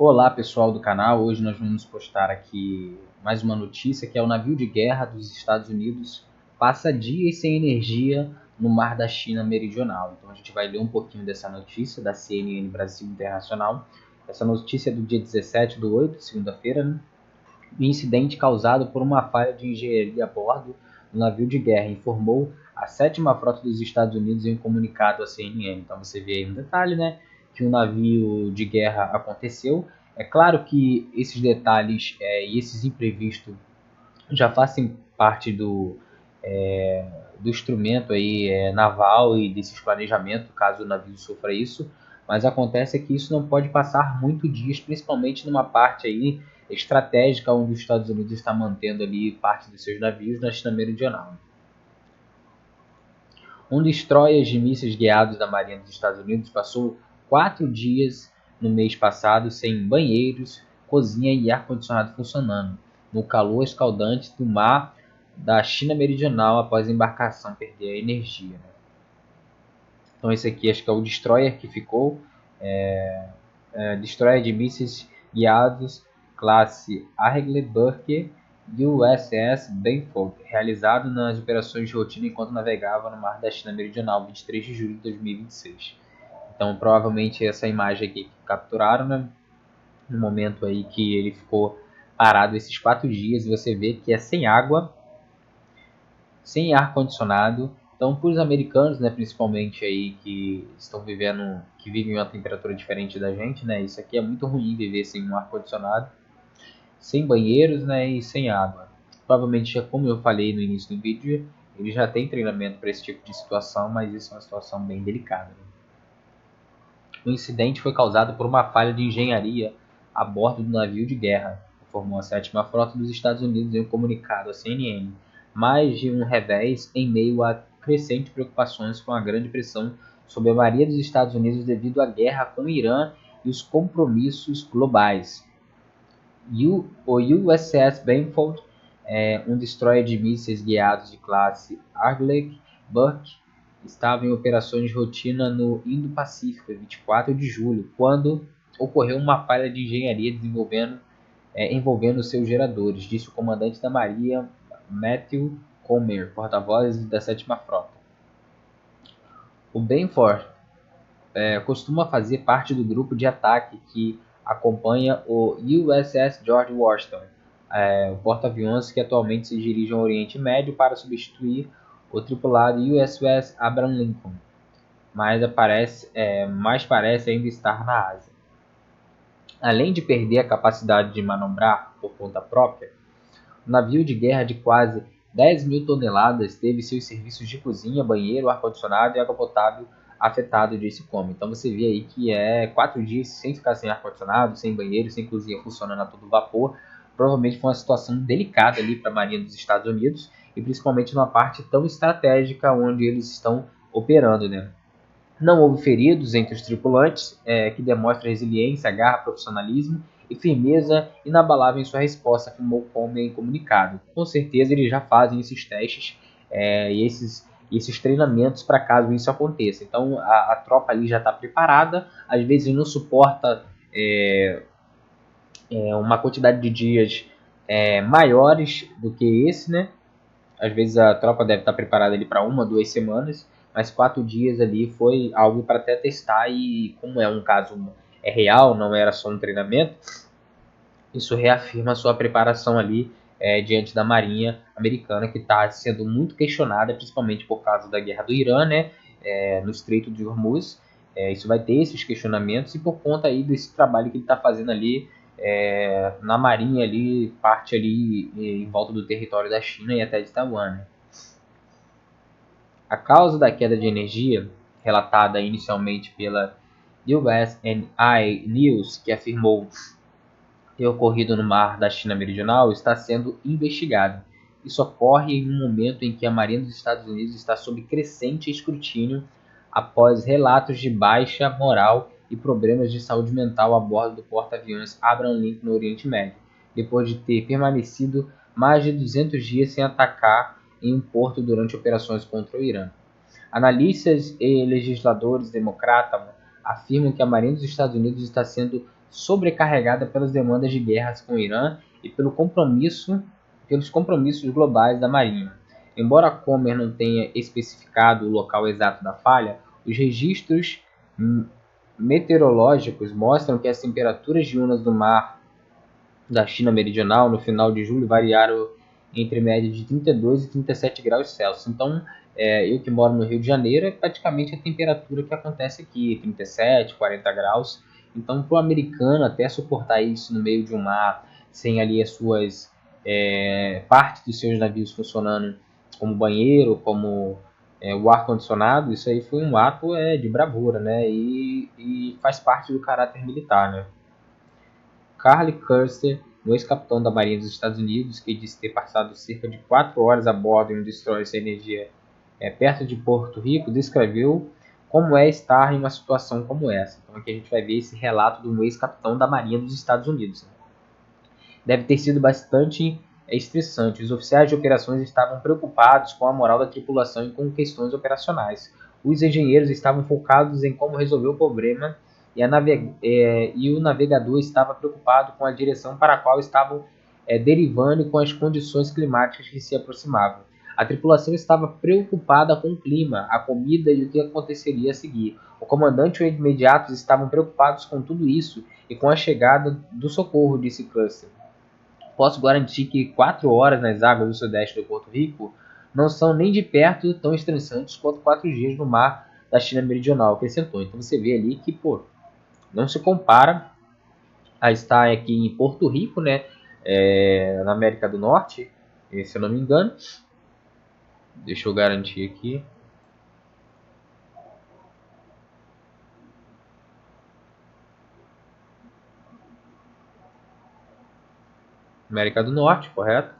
Olá pessoal do canal, hoje nós vamos postar aqui mais uma notícia que é o navio de guerra dos Estados Unidos passa dias sem energia no mar da China Meridional. Então a gente vai ler um pouquinho dessa notícia da CNN Brasil Internacional. Essa notícia é do dia 17/8, segunda-feira, né? O incidente causado por uma falha de engenharia a bordo do navio de guerra, informou a 7ª Frota dos Estados Unidos em um comunicado à CNN. Então você vê aí um detalhe, né, que um navio de guerra aconteceu. É claro que esses detalhes e esses imprevistos já fazem parte do instrumento aí, naval e desses planejamentos, caso o navio sofra isso, mas acontece que isso não pode passar muitos dias, principalmente numa parte aí estratégica onde os Estados Unidos está mantendo ali parte dos seus navios na China Meridional. Um destroyer de mísseis guiados da Marinha dos Estados Unidos passou 4 dias no mês passado sem banheiros, cozinha e ar-condicionado funcionando, no calor escaldante do mar da China Meridional após a embarcação perder a energia. Então esse aqui acho que é o destroyer que ficou, destroyer de mísseis guiados classe Arleigh Burke USS Benfold, realizado nas operações de rotina enquanto navegava no mar da China Meridional, 23 de julho de 2026. Então provavelmente essa imagem aqui que capturaram, né, no momento aí que ele ficou parado esses 4 dias, e você vê que é sem água, sem ar condicionado. Então, para os americanos, né, principalmente aí que estão vivendo, que vivem uma temperatura diferente da gente, né, isso aqui é muito ruim viver sem um ar condicionado, sem banheiros, né, e sem água. Provavelmente, como eu falei no início do vídeo, ele já tem treinamento para esse tipo de situação, mas isso é uma situação bem delicada, né? O incidente foi causado por uma falha de engenharia a bordo do navio de guerra, informou a 7ª Frota dos Estados Unidos em um comunicado à CNN. Mais de um revés em meio a crescentes preocupações com a grande pressão sobre a Marinha dos Estados Unidos devido à guerra com o Irã e os compromissos globais. O USS Benfold, um destroyer de mísseis guiados de classe Arleigh Burke, estava em operações de rotina no Indo-Pacífico em 24 de julho, quando ocorreu uma falha de engenharia envolvendo seus geradores, disse o comandante da Marinha Matthew Comer, porta-voz da 7ª Frota. O Benfold costuma fazer parte do grupo de ataque que acompanha o USS George Washington, o porta-aviões que atualmente se dirige ao Oriente Médio para substituir o tripulado USS Abraham Lincoln, mas parece ainda estar na Ásia. Além de perder a capacidade de manobrar por conta própria, o navio de guerra de quase 10.000 toneladas teve seus serviços de cozinha, banheiro, ar-condicionado e água potável afetado, disse Come. Então você vê aí que 4 dias sem ficar sem ar-condicionado, sem banheiro, sem cozinha funcionando a todo vapor. Provavelmente foi uma situação delicada ali para a Marinha dos Estados Unidos e principalmente numa parte tão estratégica onde eles estão operando, né? Não houve feridos entre os tripulantes, que demonstra resiliência, garra, profissionalismo e firmeza inabalável em sua resposta, afirmou Comey em comunicado. Com certeza eles já fazem esses testes e esses treinamentos para caso isso aconteça. Então a tropa ali já está preparada, às vezes não suporta uma quantidade de dias maiores do que esse, né? Às vezes a tropa deve estar preparada ali para 1, 2 semanas, mas 4 dias ali foi algo para até testar, e como é um caso real, não era só um treinamento, isso reafirma a sua preparação ali diante da Marinha americana, que está sendo muito questionada, principalmente por causa da guerra do Irã, né, no Estreito de Hormuz. Isso vai ter esses questionamentos, e por conta aí desse trabalho que ele está fazendo ali na Marinha, ali, parte ali em volta do território da China e até de Taiwan, né? A causa da queda de energia, relatada inicialmente pela USNI News, que afirmou ter ocorrido no mar da China Meridional, está sendo investigada. Isso ocorre em um momento em que a Marinha dos Estados Unidos está sob crescente escrutínio após relatos de baixa moral e problemas de saúde mental a bordo do porta-aviões Abraham Lincoln no Oriente Médio, depois de ter permanecido mais de 200 dias sem atacar em um porto durante operações contra o Irã. Analistas e legisladores democratas afirmam que a Marinha dos Estados Unidos está sendo sobrecarregada pelas demandas de guerras com o Irã e pelos compromissos globais da Marinha. Embora Comer não tenha especificado o local exato da falha, os registros meteorológicos mostram que as temperaturas diurnas do mar da China Meridional no final de julho variaram entre média de 32 e 37 graus Celsius. Então, eu que moro no Rio de Janeiro, é praticamente a temperatura que acontece aqui, 37, 40 graus. Então, para o americano até suportar isso no meio de um mar, sem ali as suas partes dos seus navios funcionando como banheiro, como o ar-condicionado, isso aí foi um ato de bravura, né? E faz parte do caráter militar, né? Carl Custer, um ex-capitão da Marinha dos Estados Unidos, que disse ter passado cerca de 4 horas a bordo em um destroyer sem energia perto de Porto Rico, descreveu como é estar em uma situação como essa. Então aqui a gente vai ver esse relato de um ex-capitão da Marinha dos Estados Unidos. Deve ter sido bastante estressante. Os oficiais de operações estavam preocupados com a moral da tripulação e com questões operacionais. Os engenheiros estavam focados em como resolver o problema e o navegador estava preocupado com a direção para a qual estavam derivando e com as condições climáticas que se aproximavam. A tripulação estava preocupada com o clima, a comida e o que aconteceria a seguir. O comandante e o imediatos estavam preocupados com tudo isso e com a chegada do socorro, disse Custer. Posso garantir que 4 horas nas águas do sudeste do Porto Rico não são nem de perto tão estressantes quanto 4 dias no mar da China Meridional, acrescentou. Então você vê ali que, não se compara a estar aqui em Porto Rico, né, na América do Norte, se eu não me engano. Deixa eu garantir aqui. América do Norte, correto?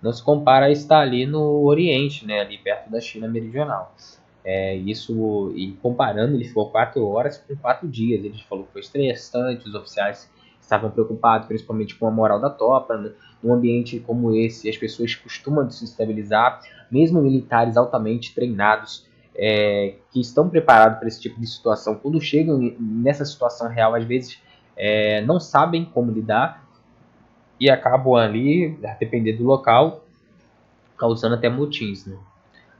Não se compara a estar ali no Oriente, né, ali perto da China Meridional. Isso, e comparando, ele ficou 4 horas com 4 dias. Ele falou que foi estressante, os oficiais estavam preocupados, principalmente com a moral da tropa. Né? Num ambiente como esse, as pessoas costumam se estabilizar, mesmo militares altamente treinados, que estão preparados para esse tipo de situação, quando chegam nessa situação real, às vezes não sabem como lidar e acabam ali, a depender do local, causando até motins. Né?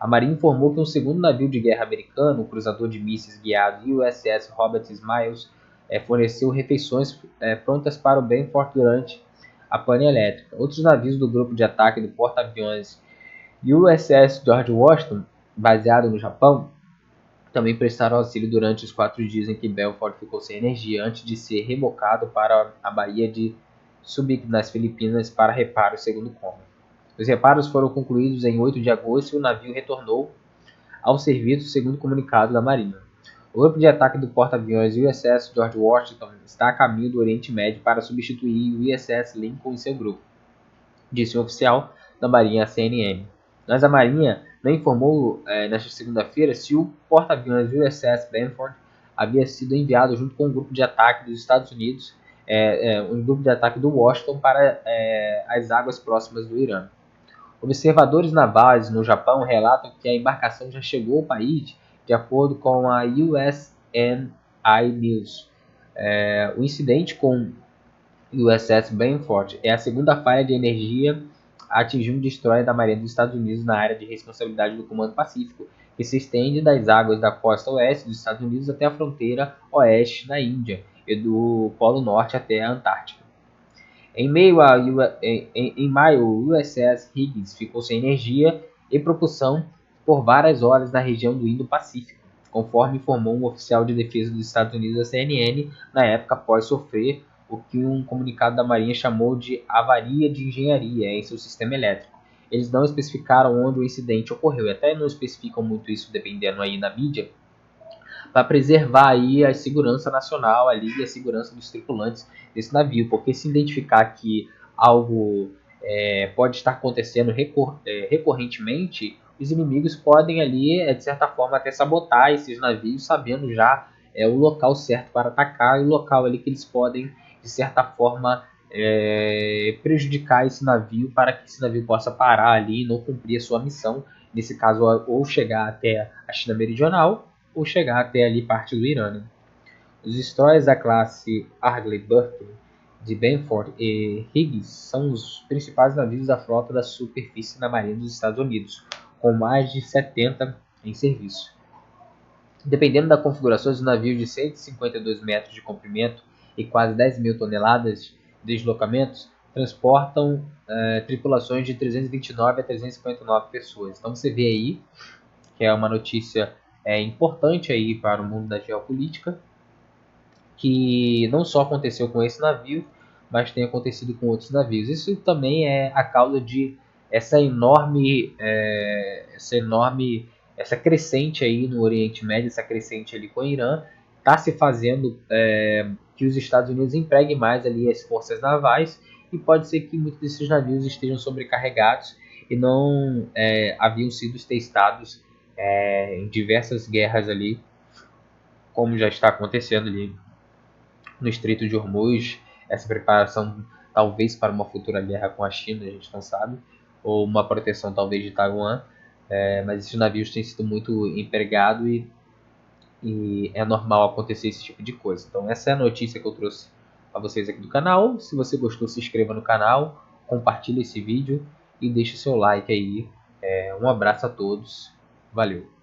A Marinha informou que um segundo navio de guerra americano, o cruzador de mísseis guiado USS Robert Smiles, forneceu refeições prontas para o Beaufort durante a pane elétrica. Outros navios do grupo de ataque do porta-aviões USS George Washington, baseado no Japão, também prestaram auxílio durante os 4 dias em que Beaufort ficou sem energia, antes de ser rebocado para a Baía de Subic, nas Filipinas, para reparo, segundo Comer. Os reparos foram concluídos em 8 de agosto e o navio retornou ao serviço, segundo o comunicado da Marinha. O grupo de ataque do porta-aviões USS George Washington está a caminho do Oriente Médio para substituir o USS Lincoln em seu grupo, disse um oficial da Marinha à CNN. Mas a Marinha não informou nesta segunda-feira se o porta-aviões USS Beaufort havia sido enviado junto com um grupo de ataque dos Estados Unidos, um grupo de ataque do Washington para as águas próximas do Irã. Observadores navais no Japão relatam que a embarcação já chegou ao país, de acordo com a USNI News. O incidente com o USS Beaufort é a segunda falha de energia a atingir um destroyer da Marinha dos Estados Unidos na área de responsabilidade do Comando Pacífico, que se estende das águas da costa oeste dos Estados Unidos até a fronteira oeste da Índia e do Polo Norte até a Antártica. Em maio, o USS Higgins ficou sem energia e propulsão por várias horas na região do Indo-Pacífico, conforme informou um oficial de defesa dos Estados Unidos à CNN, na época após sofrer o que um comunicado da Marinha chamou de avaria de engenharia em seu sistema elétrico. Eles não especificaram onde o incidente ocorreu, e até não especificam muito isso dependendo aí na mídia, para preservar aí a segurança nacional ali e a segurança dos tripulantes desse navio, porque se identificar que algo pode estar acontecendo recorrentemente, os inimigos podem ali, de certa forma, até sabotar esses navios, sabendo já o local certo para atacar e o local ali que eles podem, de certa forma, prejudicar esse navio para que esse navio possa parar ali e não cumprir a sua missão, nesse caso, ou chegar até a China Meridional, ou chegar até ali parte do Irã. Né? Os destroyers da classe Arleigh-Burke de Benford e Higgs são os principais navios da frota da superfície na Marinha dos Estados Unidos, com mais de 70 em serviço. Dependendo da configuração, os navios de 152 metros de comprimento e quase 10 mil toneladas de deslocamentos transportam tripulações de 329 a 359 pessoas. Então você vê aí que é uma notícia importante aí para o mundo da geopolítica, que não só aconteceu com esse navio, mas tem acontecido com outros navios. Isso também é a causa de essa enorme, essa crescente aí no Oriente Médio, essa crescente ali com o Irã, está se fazendo que os Estados Unidos empreguem mais ali as forças navais, e pode ser que muitos desses navios estejam sobrecarregados e não haviam sido testados em diversas guerras ali, como já está acontecendo ali no Estreito de Hormuz, essa preparação talvez para uma futura guerra com a China, a gente não sabe, ou uma proteção talvez de Taiwan, mas esses navios têm sido muito empregados e é normal acontecer esse tipo de coisa. Então essa é a notícia que eu trouxe para vocês aqui do canal. Se você gostou, se inscreva no canal, compartilhe esse vídeo e deixe seu like aí. Um abraço a todos, valeu!